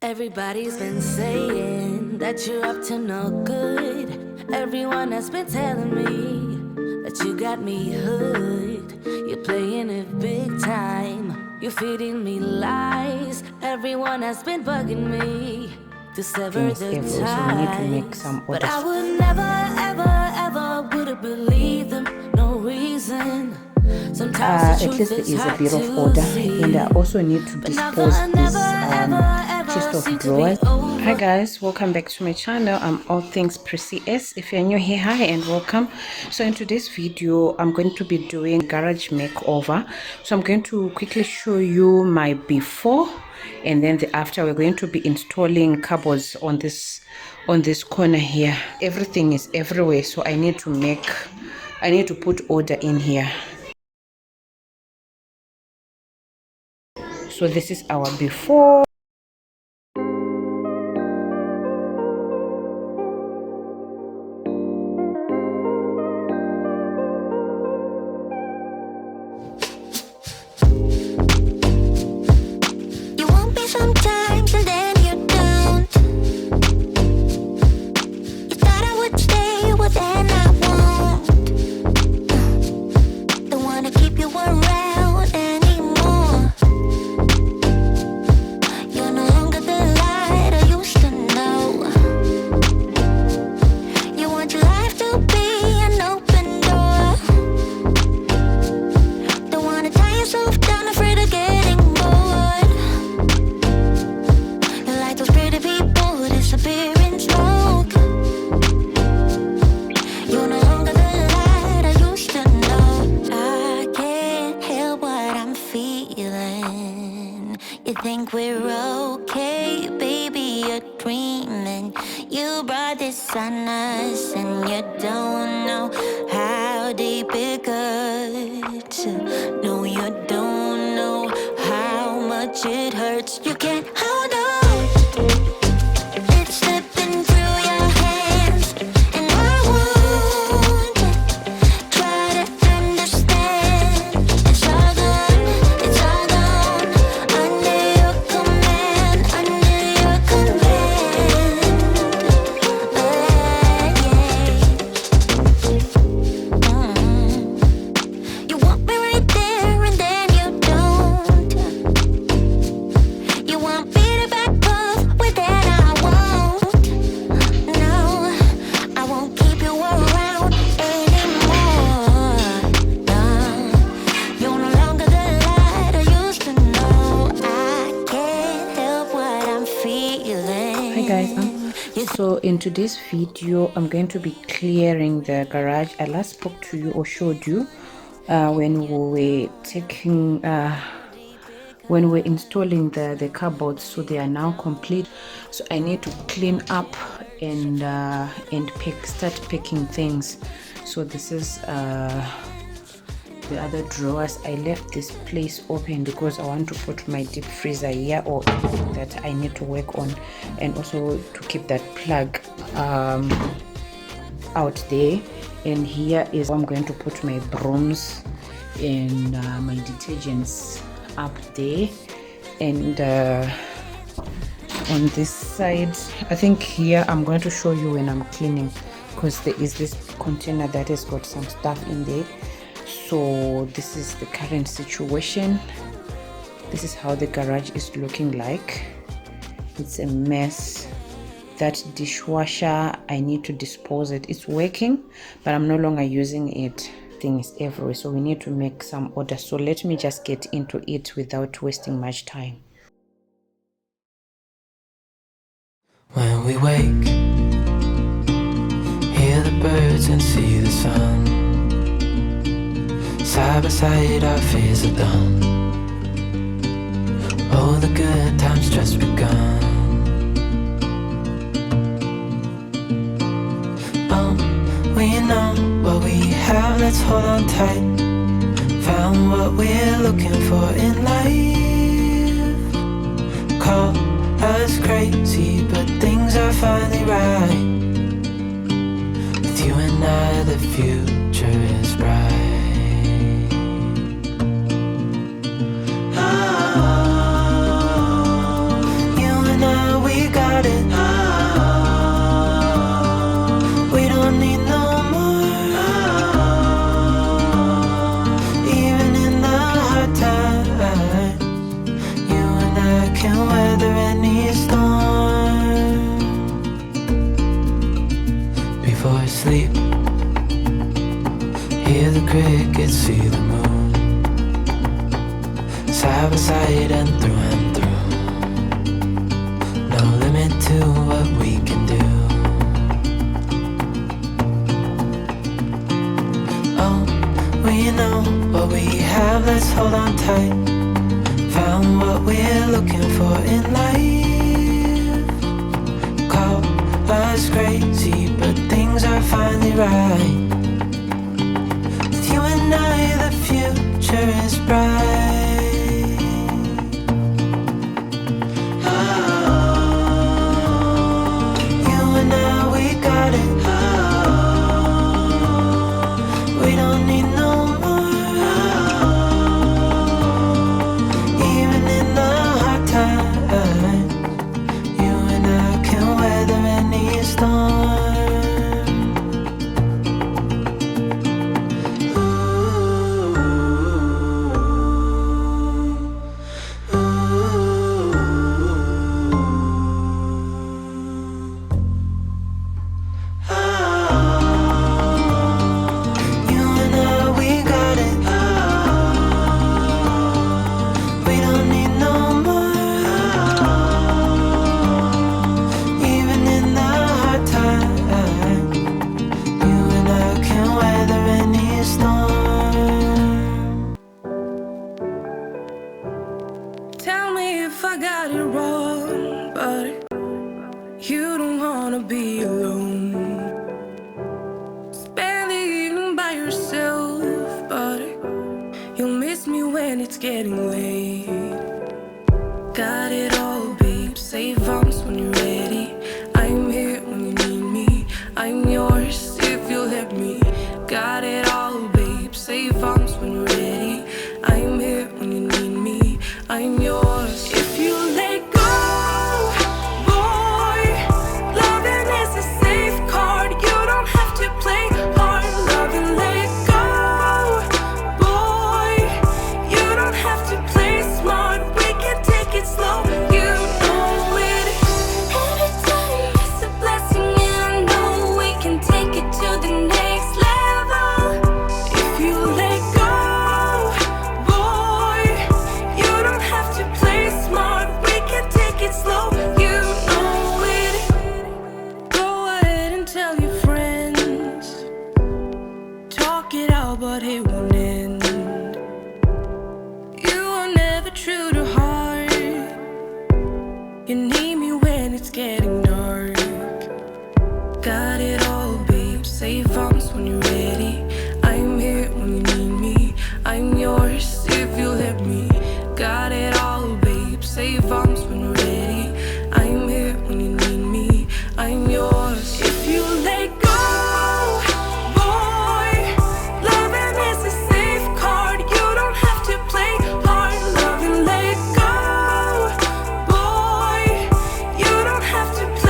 Everybody's been saying that you're up to no good. Everyone has been telling me that you got me hood. You're playing it big time. You're feeding me lies. Everyone has been bugging me to sever the ties. But I would never, ever, ever would have believed them. No reason. At least there is a bit of order, and I also need to dispose this chest of drawers. Hi guys, welcome back to my channel. I'm all things Prissy S. If you're new here, hi and welcome. So in today's video I'm going to be doing garage makeover. So I'm going to quickly show you my before and then the after. We're going to be installing cupboards on this corner here. Everything is everywhere, so I need to put order in here. So this is our before. You want me sometimes and then you don't. You thought I would stay, well then I won't. Don't wanna keep you around anymore. You're no longer the light I used to know. You want your life to be an open door. Don't wanna tie yourself down, afraid of getting bored. You're like those pretty people disappear in smoke. You're no longer the light I used to know. I can't help what I'm feeling. You think we're okay, baby, you're dreaming. You brought this on us and you don't know how deep it cuts. No, you don't know how much it hurts. You can't hold on. It's slipping through your hands, and I won't try to understand. It's all gone, it's all gone. Under your command, under your command. You want me right there and then you don't. You want me to back off, well then I won't. No, I won't keep you around anymore. No, you're no longer the light I used to know. I can't help what I'm feeling. Hi guys, so in today's video I'm going to be clearing the garage. I last spoke to you or showed you when we were installing the cupboards, so they are now complete. So I need to clean up and start packing things. So this is the other drawers. I left this place open because I want to put my deep freezer here or anything that I need to work on, and also to keep that plug out there. And here is I'm going to put my brooms and my detergents up there. And on this side, I think here I'm going to show you when I'm cleaning, because there is this container that has got some stuff in there. So this is the current situation. This is how the garage is looking like. It's a mess. That dishwasher, I need to dispose it. It's working, but I'm no longer using it. Things everywhere, so we need to make some order. So let me just get into it without wasting much time. When we wake, hear the birds and see the sun. Side by side our fears are done. All the good times just begun. We know what we have, let's hold on tight. Found what we're looking for in life. Call us crazy, but things are finally right. With you and I, the future is bright. Oh, you and I got it. We don't need no more. Even in the hard times, you and I can weather any storm. Before I sleep, hear the crickets, see the moon, side by side and through. No limit to what we can do. Oh, we know what we have, let's hold on tight. Found what we're looking for in life. Call us crazy, but things are finally right. With you and I, the future is bright. You and I, we got it. We don't need no more. Even in the hard times, you and I can weather any storm. You and I, we got it. We don't need no more. Even in the hard times, you and I can weather any storm. Tell me if I got it wrong, but you don't wanna be alone. Spend the evening by yourself, but you'll miss me when it's getting late. Got it all, babe. Save arms when you're ready. I'm here when you need me. I'm yours if you'll let me. Got it all, babe. Save arms when you're ready. I'm here when you need me. I'm yours if you let go. Boy, loving is a safe card. You don't have to play hard. Love and let go. Boy, you don't have to play smart. We can take it slow. You know it. Every time is a blessing, and I know we can take it to the next level. If you let go, boy, you don't have to play smart. We can take it slow. You know it. Go ahead and tell your friends. Talk it out, but it won't end. You are never true to heart. You need me when it's getting dark. Got it all, babe. Save arms when you're ready. I'm here when you need me. I'm yours if you let me. Got it all, babe. Save arms when you're ready. I'm here when you need me. I'm yours if you let go. Boy, loving is a safe card. You don't have to play hard. Love and let go. Boy, you don't have to play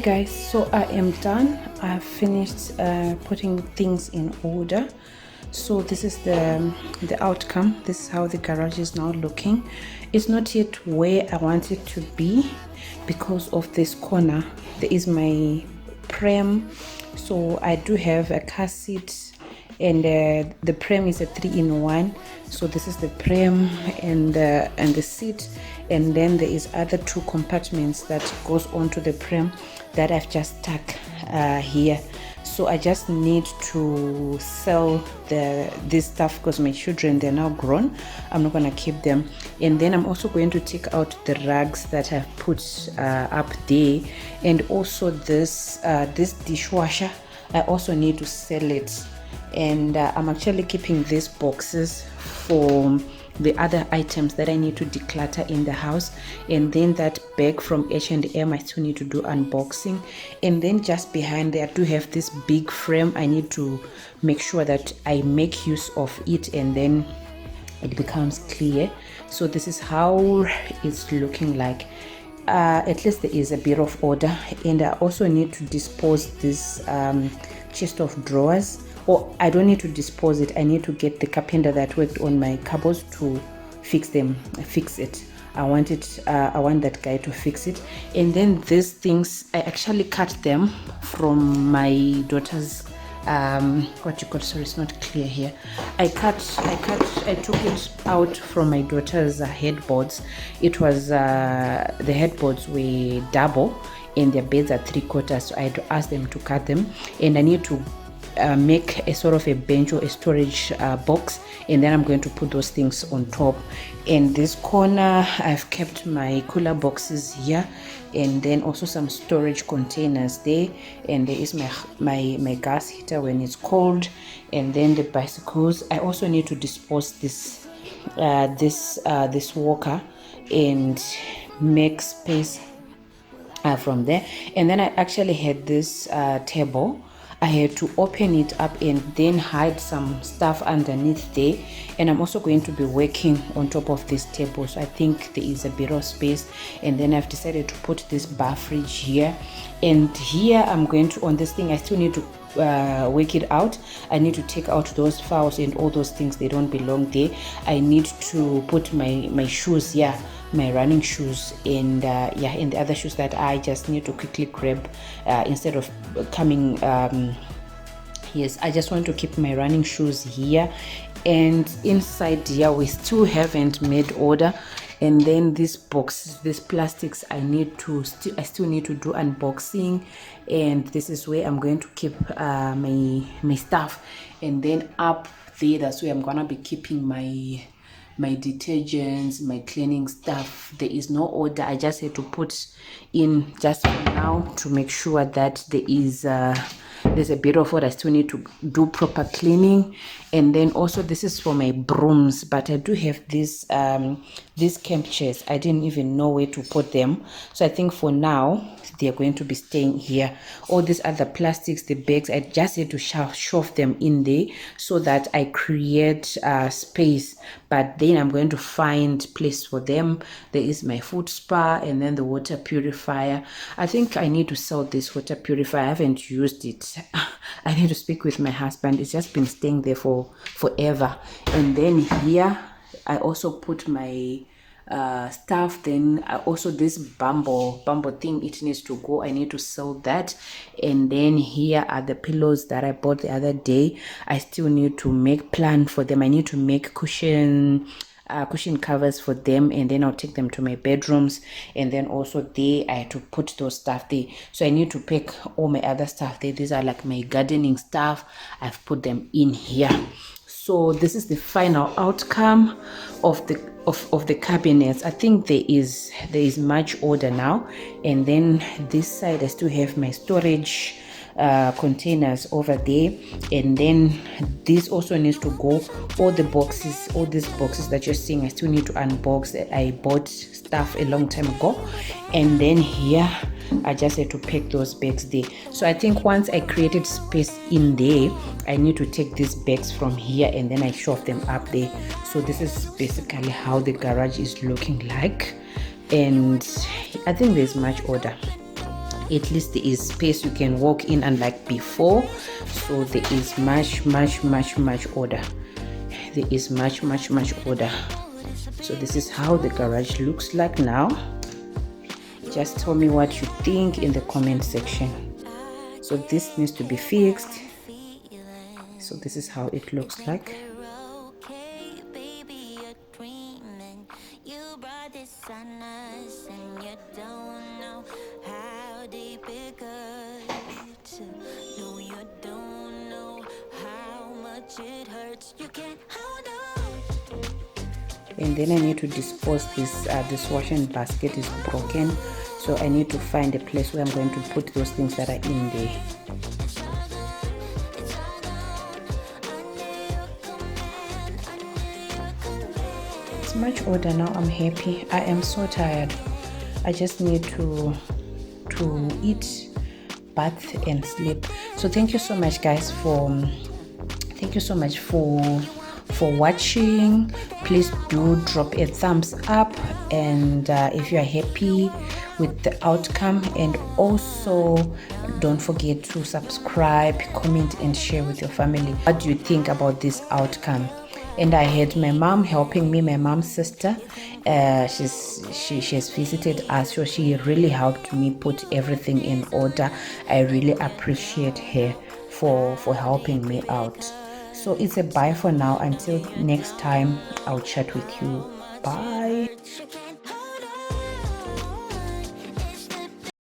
guys, so I am done. I've finished putting things in order. So this is the outcome. This is how the garage is now looking. It's not yet where I want it to be because of this corner. There is my pram, so I do have a car seat, and the pram is a 3-in-1. So this is the pram and the seat, and then there is other 2 compartments that goes onto the pram that I've just stuck here. So I just need to sell this stuff because my children, they're now grown. I'm not gonna keep them. And then I'm also going to take out the rugs that I've put up there, and also this dishwasher. I also need to sell it, and I'm actually keeping these boxes for the other items that I need to declutter in the house. And then that bag from H&M, I still need to do unboxing. And then just behind there, I do have this big frame. I need to make sure that I make use of it, and then it becomes clear. So this is how it's looking like. At least there is a bit of order. And I also need to dispose this chest of drawers. Or I don't need to dispose it. I need to get the carpenter that worked on my cupboards to fix it. I want that guy to fix it. And then these things, I actually cut them from my daughter's sorry, it's not clear here. I took it out from my daughter's headboards. It was the headboards were double and their beds are 3/4, so I had to ask them to cut them, and I need to make a sort of a bench or a storage box, and then I'm going to put those things on top. In this corner, I've kept my cooler boxes here, and then also some storage containers there, and there is my gas heater when it's cold, and then the bicycles. I also need to dispose this walker and make space from there. And then I actually had this table. I had to open it up and then hide some stuff underneath there, and I'm also going to be working on top of this table, so I think there is a bit of space. And then I've decided to put this bar fridge here, and here I'm going to, on this thing, I still need to work it out. I need to take out those files and all those things, they don't belong there. I need to put my shoes, my running shoes, and and the other shoes that I just need to quickly grab instead of coming. Yes, I just want to keep my running shoes here, and inside here we still haven't made order. And then these boxes, these plastics, I still need to do unboxing, and this is where I'm going to keep my stuff. And then up there, that's where I'm gonna be keeping my detergents, my cleaning stuff. There is no order. I just had to put in just for now to make sure that there's a bit of what I still need to do proper cleaning. And then also this is for my brooms, but I do have these camp chairs. I didn't even know where to put them, so I think for now they're going to be staying here. All these other plastics, the bags, I just had to shove them in there so that I create space. But then I'm going to find place for them. There is my foot spa, and then the water purifier. I think I need to sell this water purifier. I haven't used it. I need to speak with my husband. It's just been staying there for forever. And then here I also put my stuff. Then also this bumble thing, it needs to go. I need to sell that. And then here are the pillows that I bought the other day. I still need to make plan for them. I need to make cushion covers for them, and then I'll take them to my bedrooms. And then also there I had to put those stuff there, so I need to pack all my other stuff there. These are like my gardening stuff. I've put them in here. So this is the final outcome of the cabinets. I think there is much order now. And then this side I still have my storage containers over there, and then this also needs to go. All these boxes that you're seeing, I still need to unbox. I bought stuff a long time ago. And then here I just had to pack those bags there. So I think once I created space in there, I need to take these bags from here and then I shove them up there. So this is basically how the garage is looking like, and I think there's much order. At least there is space you can walk in, unlike before. So there is much order. There is much order. So this is how the garage looks like now. Just tell me what you think in the comment section. So this needs to be fixed. So this is how it looks like. And then I need to dispose this. This washing basket is broken, so I need to find a place where I'm going to put those things that are in there. It's much order now. I'm happy. I am so tired. I just need to eat, bath and sleep. So thank you so much guys for watching. Please do drop a thumbs up, and if you are happy with the outcome, and also don't forget to subscribe, comment and share with your family. What do you think about this outcome? And I had my mom helping me, my mom's sister. She has visited us, so she really helped me put everything in order. I really appreciate her for helping me out. So it's a bye for now. Until next time, I'll chat with you. Bye.